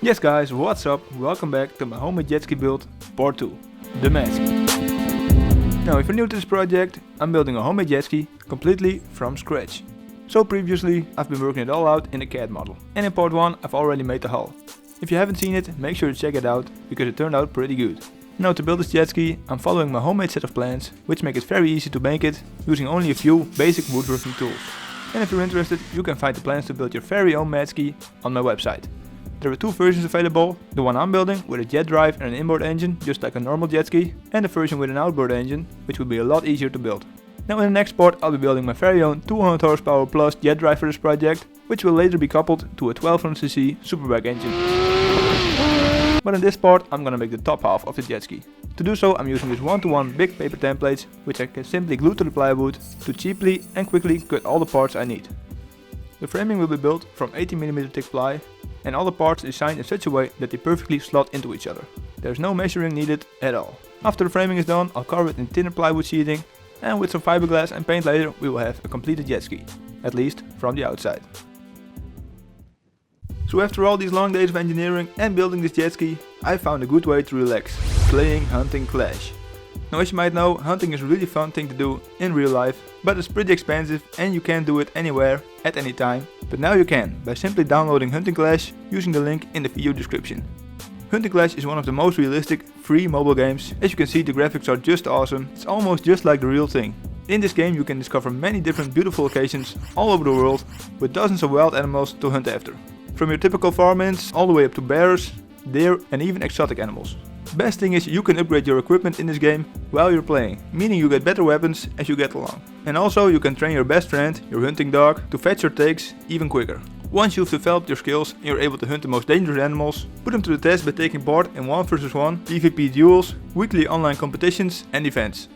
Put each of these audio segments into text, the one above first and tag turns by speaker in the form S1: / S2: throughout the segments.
S1: Yes guys, what's up? Welcome back to my homemade jet ski build, part 2, the mask. Now if you're new to this project, I'm building a homemade jet ski completely from scratch. So previously I've been working it all out in a CAD model, and in part 1 I've already made the hull. If you haven't seen it, make sure to check it out, because it turned out pretty good. Now to build this jet ski, I'm following my homemade set of plans, which make it very easy to make it, using only a few basic woodworking tools. And if you're interested, you can find the plans to build your very own mat ski on my website. There are two versions available, the one I'm building with a jet drive and an inboard engine just like a normal jet ski, and the version with an outboard engine, which will be a lot easier to build. Now in the next part I'll be building my very own 200 horsepower plus jet drive for this project, which will later be coupled to a 1200cc superbike engine. But in this part I'm gonna make the top half of the jet ski. To do so I'm using this 1-to-1 big paper templates, which I can simply glue to the plywood to cheaply and quickly cut all the parts I need. The framing will be built from 18mm thick ply, and all the parts designed in such a way that they perfectly slot into each other. There's no measuring needed at all. After the framing is done, I'll cover it in thinner plywood sheeting, and with some fiberglass and paint later we will have a completed jet ski, at least from the outside. So after all these long days of engineering and building this jet ski, I found a good way to relax, playing Hunting Clash. Now as you might know, hunting is a really fun thing to do in real life, but it's pretty expensive and you can't do it anywhere, at any time. But now you can, by simply downloading Hunting Clash using the link in the video description. Hunting Clash is one of the most realistic, free mobile games. As you can see, the graphics are just awesome, it's almost just like the real thing. In this game you can discover many different beautiful locations all over the world, with dozens of wild animals to hunt after. From your typical varmints all the way up to bears, deer and even exotic animals. Best thing is you can upgrade your equipment in this game while you're playing, meaning you get better weapons as you get along. And also you can train your best friend, your hunting dog, to fetch your takes even quicker. Once you've developed your skills and you're able to hunt the most dangerous animals, put them to the test by taking part in 1 vs 1 PvP duels, weekly online competitions and events.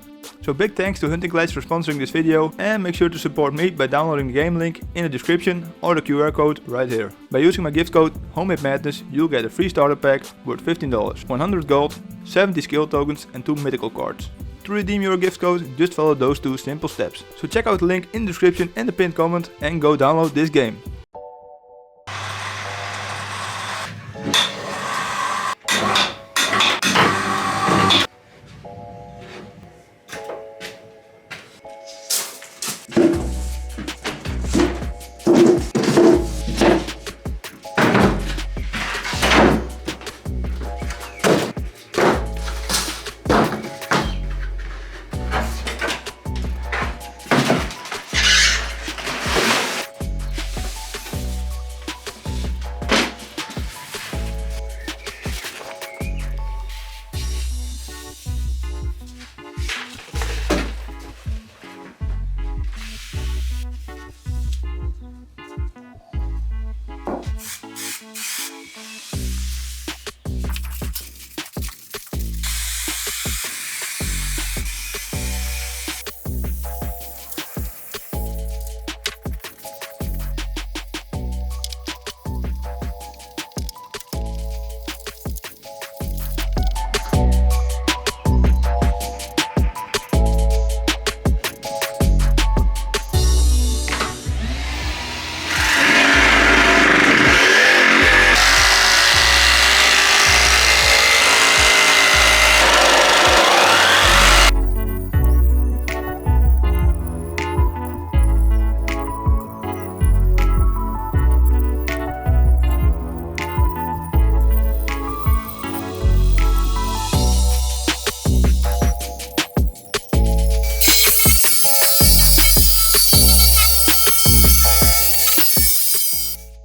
S1: So big thanks to Hunting Clash for sponsoring this video, and make sure to support me by downloading the game link in the description or the QR code right here. By using my gift code HOMEMADE you'll get a free starter pack worth $15, 100 gold, 70 skill tokens and 2 mythical cards. To redeem your gift code, just follow those 2 simple steps. So check out the link in the description and the pinned comment and go download this game.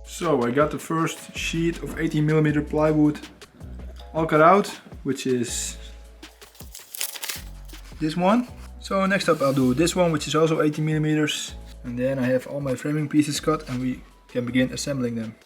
S1: So I got the first sheet of 18mm plywood all cut out, which is this one. So next up I'll do this one, which is also 18mm, and then I have all my framing pieces cut and we can begin assembling them.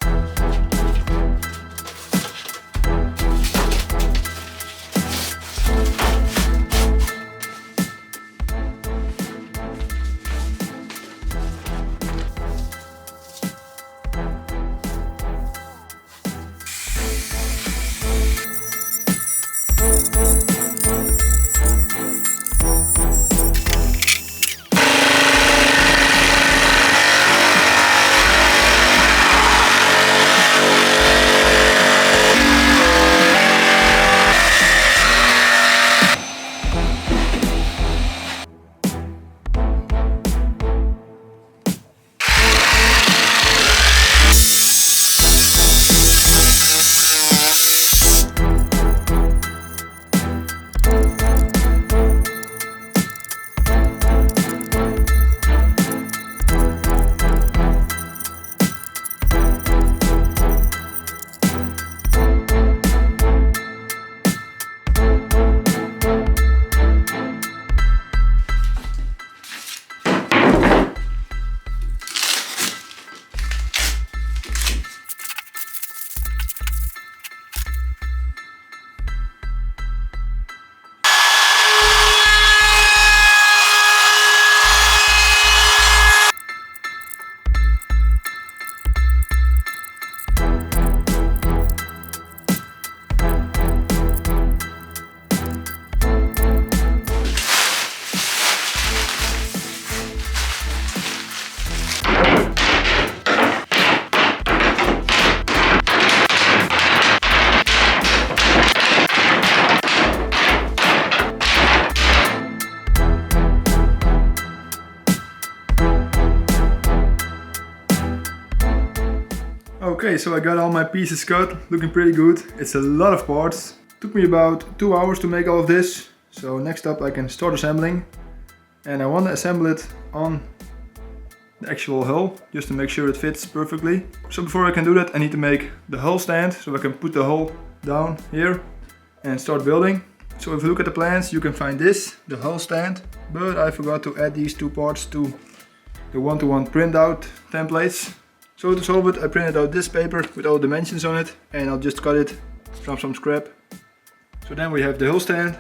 S1: Okay, so I got all my pieces cut, looking pretty good. It's a lot of parts. Took me about 2 hours to make all of this. So next up I can start assembling. And I want to assemble it on the actual hull, just to make sure it fits perfectly. So before I can do that, I need to make the hull stand, so I can put the hull down here and start building. So if you look at the plans, you can find this, the hull stand, but I forgot to add these 2 parts to the one-to-one printout templates. So to solve it, I printed out this paper with all dimensions on it, and I'll just cut it from some scrap. So then we have the hull stand,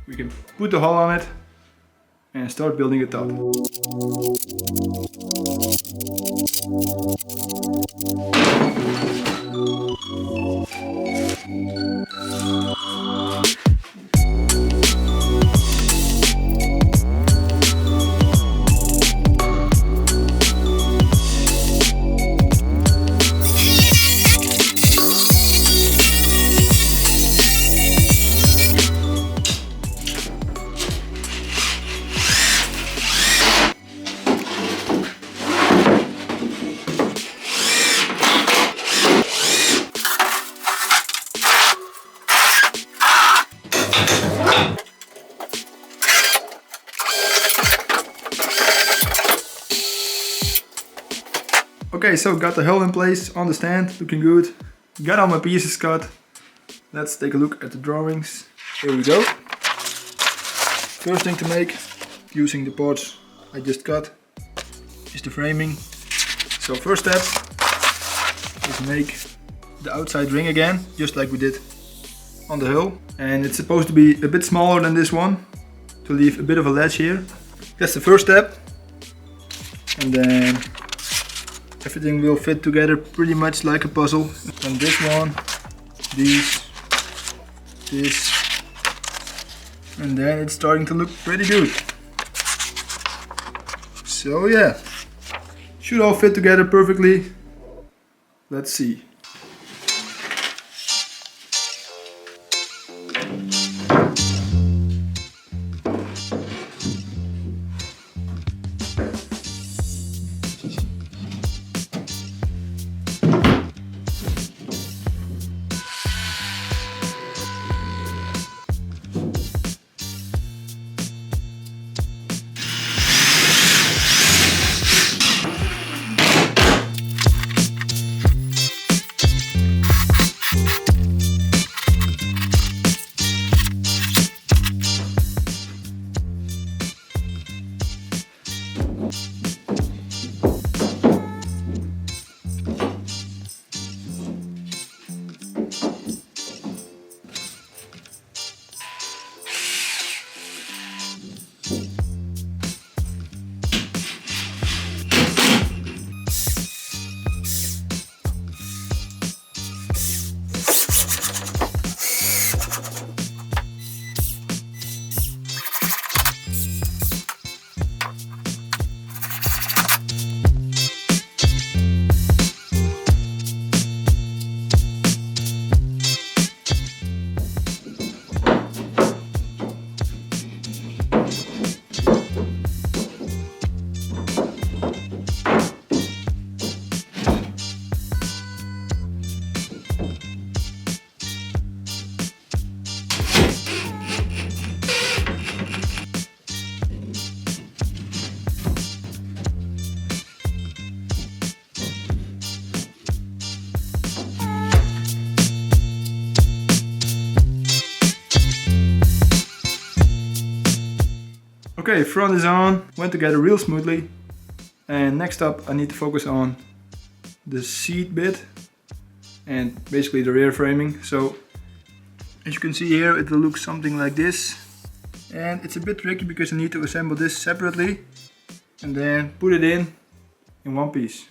S1: we can put the hull on it and start building the top. Okay, so got the hull in place on the stand, looking good. Got all my pieces cut. Let's take a look at the drawings. Here we go. First thing to make, using the parts I just cut, is the framing. So first step is make the outside ring again, just like we did on the hull. And it's supposed to be a bit smaller than this one, to leave a bit of a ledge here. That's the first step. And then everything will fit together pretty much like a puzzle. And this one, this, and then it's starting to look pretty good. So yeah, should all fit together perfectly. Let's see. Okay, front is on, went together real smoothly. And next up I need to focus on the seat bit and basically the rear framing. So as you can see here, it will look something like this. And it's a bit tricky because I need to assemble this separately and then put it in one piece.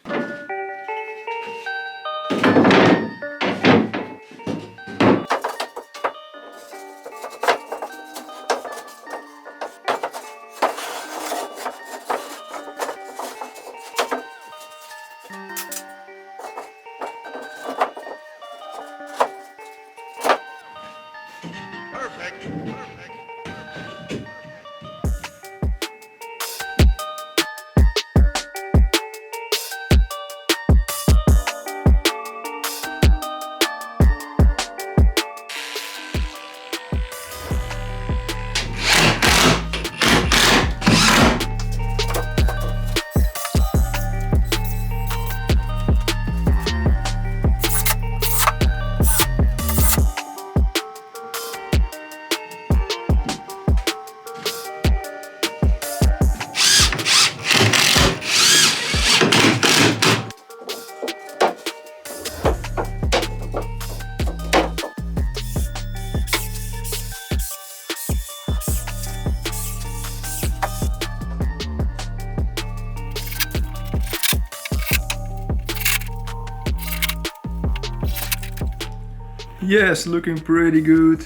S1: Yes, looking pretty good.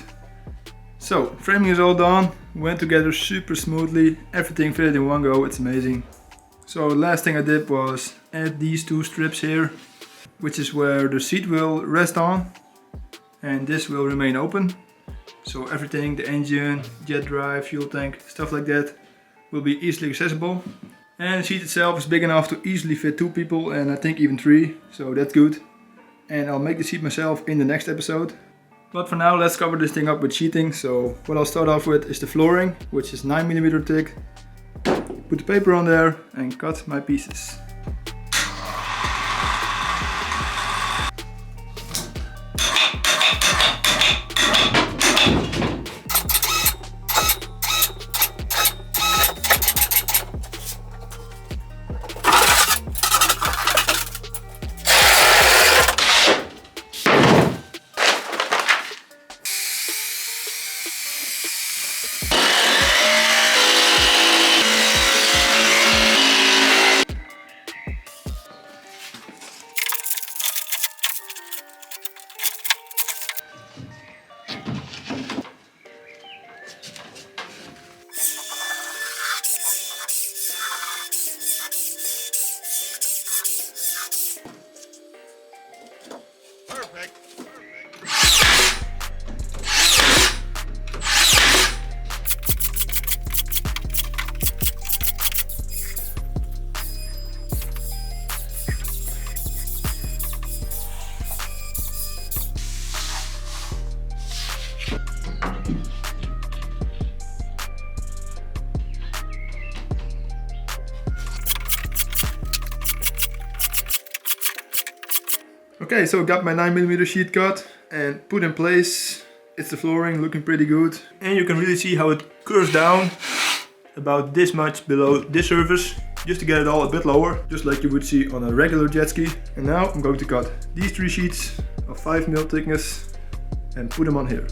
S1: So, framing is all done, went together super smoothly, everything fitted in one go, it's amazing. So last thing I did was add these two strips here, which is where the seat will rest on, and this will remain open. So everything, the engine, jet drive, fuel tank, stuff like that, will be easily accessible. And the seat itself is big enough to easily fit 2 people and I think even 3, so that's good. And I'll make the seat myself in the next episode. But for now, let's cover this thing up with sheeting. So what I'll start off with is the flooring, which is 9mm thick. Put the paper on there and cut my pieces. Okay, so I got my 9mm sheet cut and put in place. It's the flooring, looking pretty good. And you can really see how it curves down about this much below this surface, just to get it all a bit lower, just like you would see on a regular jet ski. And now I'm going to cut these 3 sheets of 5mm thickness and put them on here.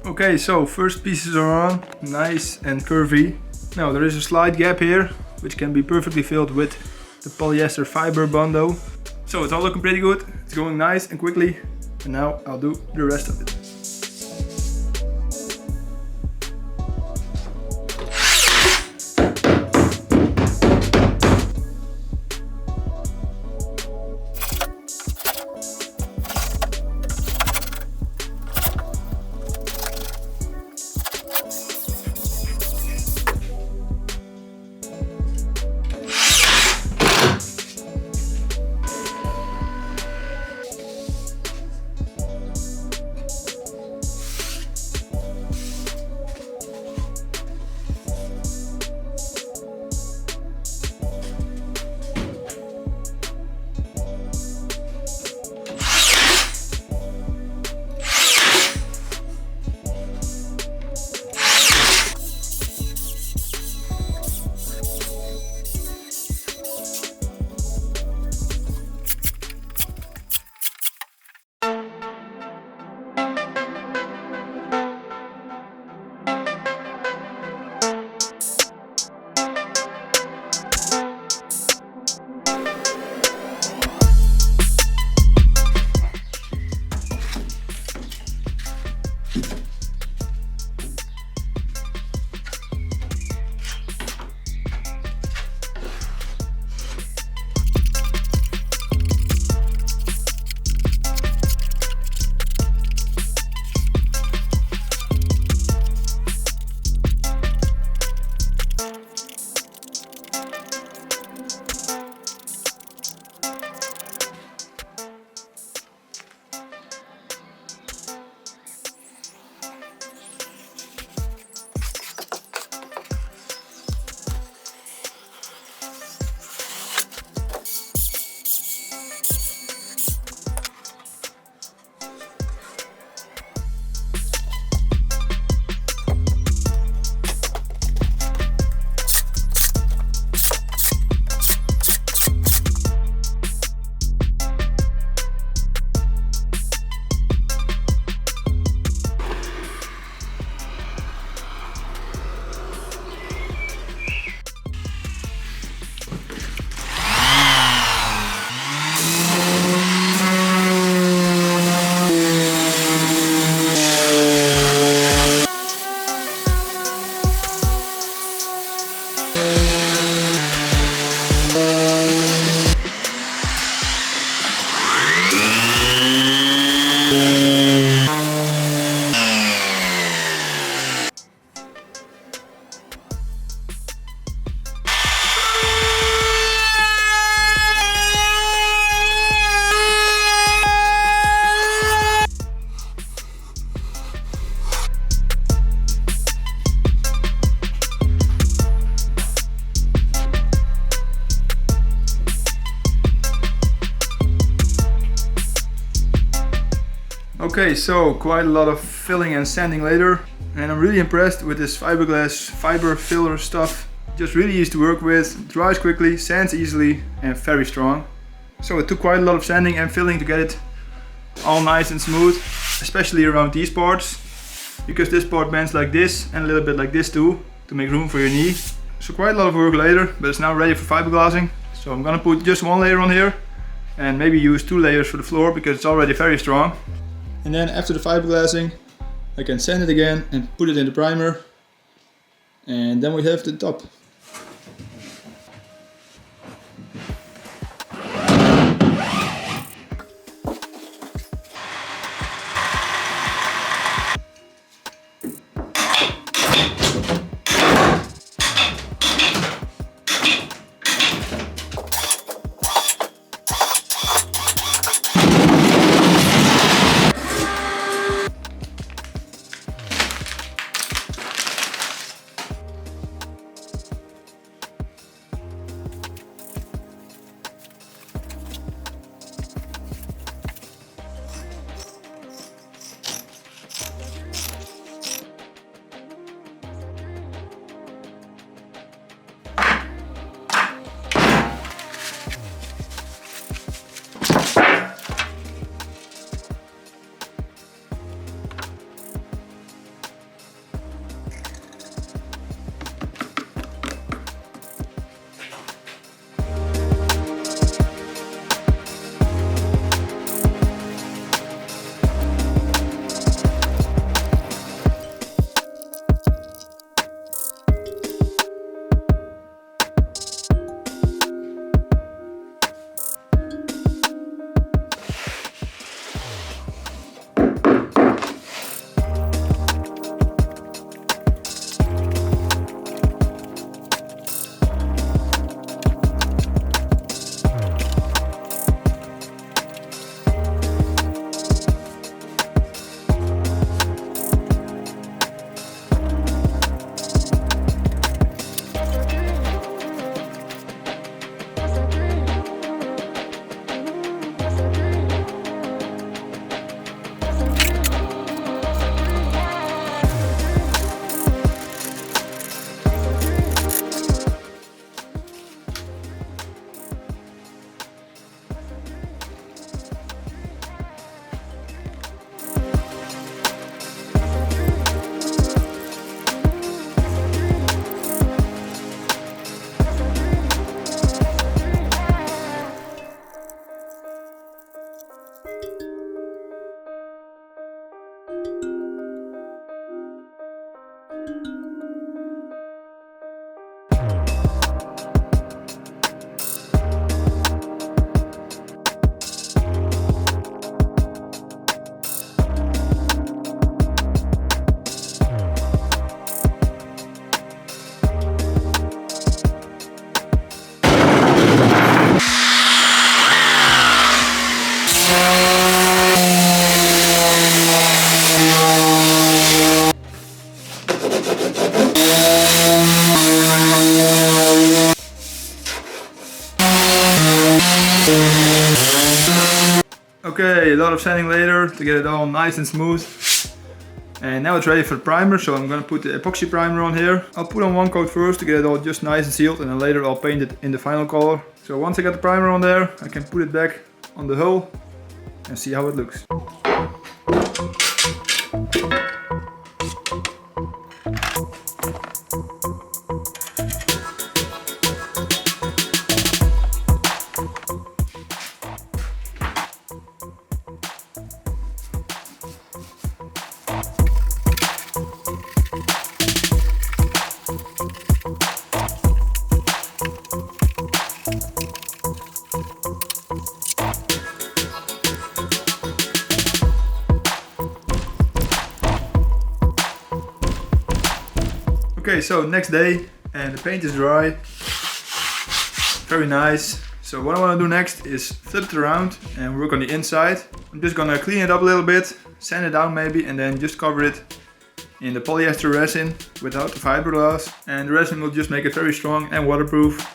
S1: Okay, so first pieces are on, nice and curvy. Now there is a slight gap here, which can be perfectly filled with the polyester fiber bundle. So it's all looking pretty good, it's going nice and quickly, and now I'll do the rest of it. Okay, so quite a lot of filling and sanding later, and I'm really impressed with this fiberglass fiber filler stuff. Just really easy to work with, dries quickly, sands easily, and very strong. So it took quite a lot of sanding and filling to get it all nice and smooth, especially around these parts, because this part bends like this and a little bit like this too, to make room for your knee. So quite a lot of work later, but it's now ready for fiberglassing. So I'm gonna put just one layer on here and maybe use 2 layers for the floor because it's already very strong. And then after the fiberglassing, I can sand it again and put it in the primer. And then we have the top. Okay, a lot of sanding later to get it all nice and smooth. And now it's ready for the primer, so I'm gonna put the epoxy primer on here. I'll put on 1 coat first to get it all just nice and sealed, and then later I'll paint it in the final color. So once I got the primer on there, I can put it back on the hull and see how it looks. Okay, so next day and the paint is dry. Very nice. So what I want to do next is flip it around and work on the inside. I'm just gonna clean it up a little bit, sand it down maybe, and then just cover it in the polyester resin without the fiberglass. And the resin will just make it very strong and waterproof.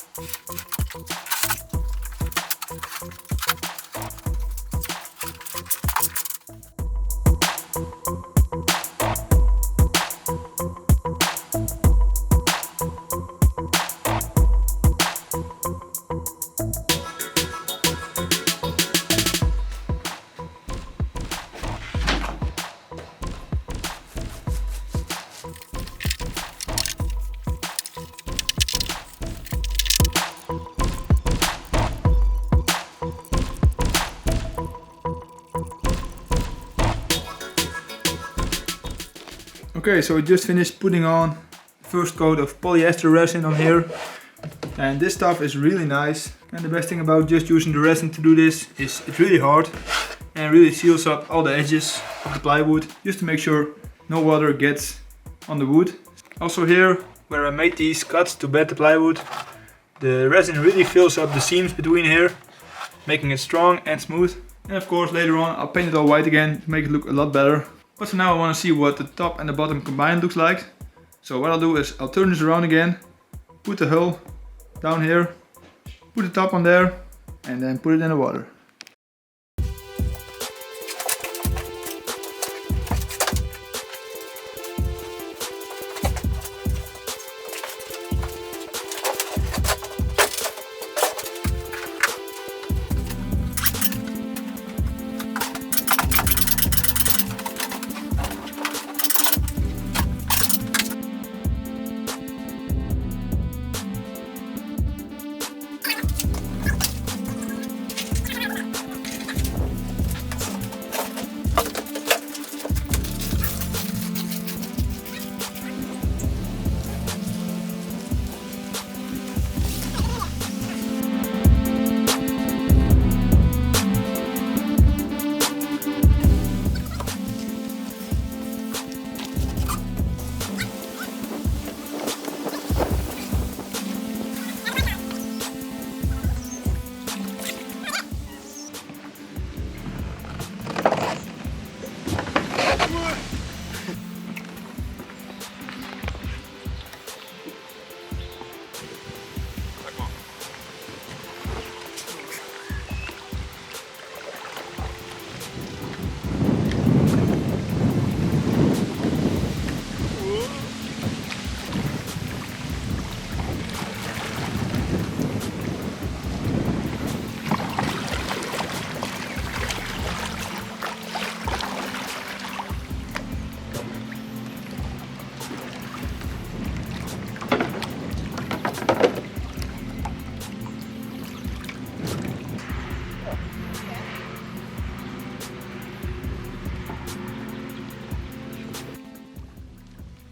S1: Okay, so I just finished putting on first coat of polyester resin on here. And this stuff is really nice. And the best thing about just using the resin to do this is it's really hard and really seals up all the edges of the plywood, just to make sure no water gets on the wood. Also here, where I made these cuts to bed the plywood, the resin really fills up the seams between here, making it strong and smooth. And of course later on I'll paint it all white again to make it look a lot better. But for now I want to see what the top and the bottom combined looks like. So what I'll do is I'll turn this around again, put the hull down here, put the top on there, and then put it in the water.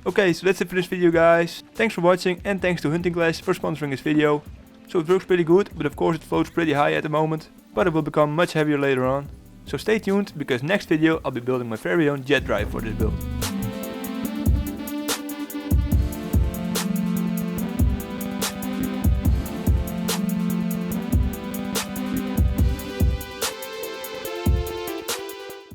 S1: Okay, so that's it for this video, guys. Thanks for watching and thanks to Hunting Clash for sponsoring this video. So it works pretty good, but of course it floats pretty high at the moment, but it will become much heavier later on. So stay tuned, because next video I'll be building my very own jet drive for this build.